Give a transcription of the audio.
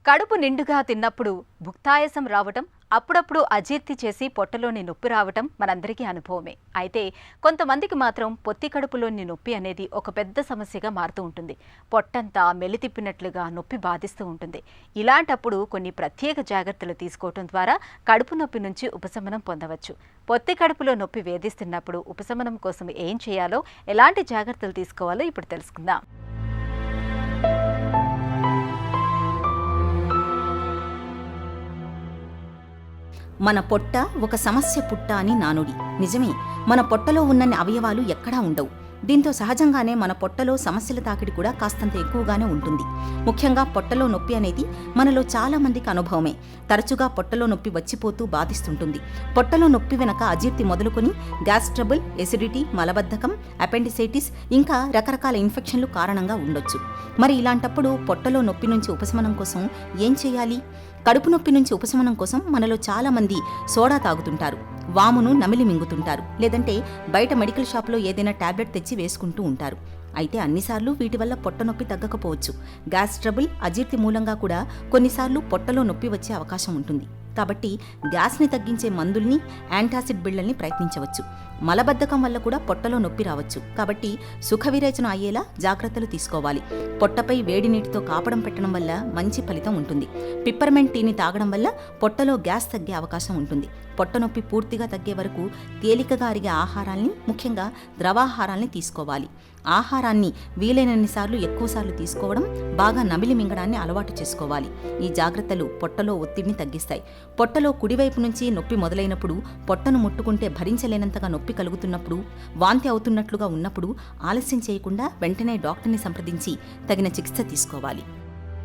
కడుపు నిండుగా తిన్నప్పుడు భుక్తాయాసం రావటం, అప్పుడప్పుడు అజీర్తి చేసి పొట్టలోని నొప్పి రావటం మనందరికీ అనుభవమే. అయితే కొంతమందికి మాత్రం పొత్తి కడుపులోని నొప్పి అనేది ఒక పెద్ద సమస్యగా మారుతూ ఉంటుంది. పొట్టంతా మెలితిప్పినట్లుగా నొప్పి బాధిస్తూ ఉంటుంది. ఇలాంటప్పుడు కొన్ని ప్రత్యేక జాగ్రత్తలు తీసుకోవటం ద్వారా కడుపు నొప్పి నుంచి ఉపశమనం పొందవచ్చు. పొత్తి కడుపులో నొప్పి వేధిస్తున్నప్పుడు ఉపశమనం కోసం ఏం చేయాలో, ఎలాంటి జాగ్రత్తలు తీసుకోవాలో ఇప్పుడు తెలుసుకుందాం. మన పొట్ట ఒక సమస్య పుట్ట అని నానుడి. నిజమే, మన పొట్టలో ఉన్నన్ని అవయవాలు ఎక్కడా ఉండవు. దీంతో సహజంగానే మన పొట్టలో సమస్యల తాకిడి కూడా కాస్తంత ఎక్కువగానే ఉంటుంది. ముఖ్యంగా పొట్టలో నొప్పి అనేది మనలో చాలా మందికి అనుభవమే. తరచుగా పొట్టలో నొప్పి వచ్చిపోతూ బాధిస్తుంటుంది. పొట్టలో నొప్పి వెనక అజీర్తి మొదలుకొని గ్యాస్ ట్రబుల్, ఎసిడిటీ, మలబద్ధకం, అపెండిసైటిస్ ఇంకా రకరకాల ఇన్ఫెక్షన్లు కారణంగా ఉండొచ్చు. మరి ఇలాంటప్పుడు పొట్టలో నొప్పి నుంచి ఉపశమనం కోసం ఏం చేయాలి? కడుపు నొప్పి నుంచి ఉపశమనం కోసం మనలో చాలా మంది సోడా తాగుతుంటారు, వామును నమిలి మింగుతుంటారు, లేదంటే బయట మెడికల్ షాప్లో ఏదైనా టాబ్లెట్ తెచ్చి వేసుకుంటూ ఉంటారు. అయితే అన్నిసార్లు వీటి వల్ల పొట్ట నొప్పి తగ్గకపోవచ్చు. గ్యాస్ ట్రబుల్, అజీర్తి మూలంగా కూడా కొన్నిసార్లు పొట్టలో నొప్పి వచ్చే అవకాశం ఉంటుంది. కాబట్టి గ్యాస్ని తగ్గించే మందుల్ని, యాంటాసిడ్ బిళ్ళల్ని ప్రయత్నించవచ్చు. మలబద్ధకం వల్ల కూడా పొట్టలో నొప్పి రావచ్చు. కాబట్టి సుఖ విరేచన అయ్యేలా జాగ్రత్తలు తీసుకోవాలి. పొట్టపై వేడి నీటితో కాపడం పెట్టడం వల్ల మంచి ఫలితం ఉంటుంది. పిప్పర్మెంట్ టీని తాగడం వల్ల పొట్టలో గ్యాస్ తగ్గే అవకాశం ఉంటుంది. పొట్ట నొప్పి పూర్తిగా తగ్గే వరకు తేలికగా అరిగే ఆహారాల్ని, ముఖ్యంగా ద్రవాహారాల్ని తీసుకోవాలి. ఆహారాన్ని వీలైనన్నిసార్లు ఎక్కువసార్లు తీసుకోవడం, బాగా నమిలి మింగడాన్ని అలవాటు చేసుకోవాలి. ఈ జాగ్రత్తలు పొట్టలో ఒత్తిడిని తగ్గిస్తాయి. పొట్టలో కుడివైపు నుంచి నొప్పి మొదలైనప్పుడు, పొట్టను ముట్టుకుంటే భరించలేనంతగా నొప్పి కలుగుతున్నప్పుడు, వాంతి అవుతున్నట్లుగా ఉన్నప్పుడు ఆలస్యం చేయకుండా వెంటనే డాక్టర్ని సంప్రదించి తగిన చికిత్స తీసుకోవాలి.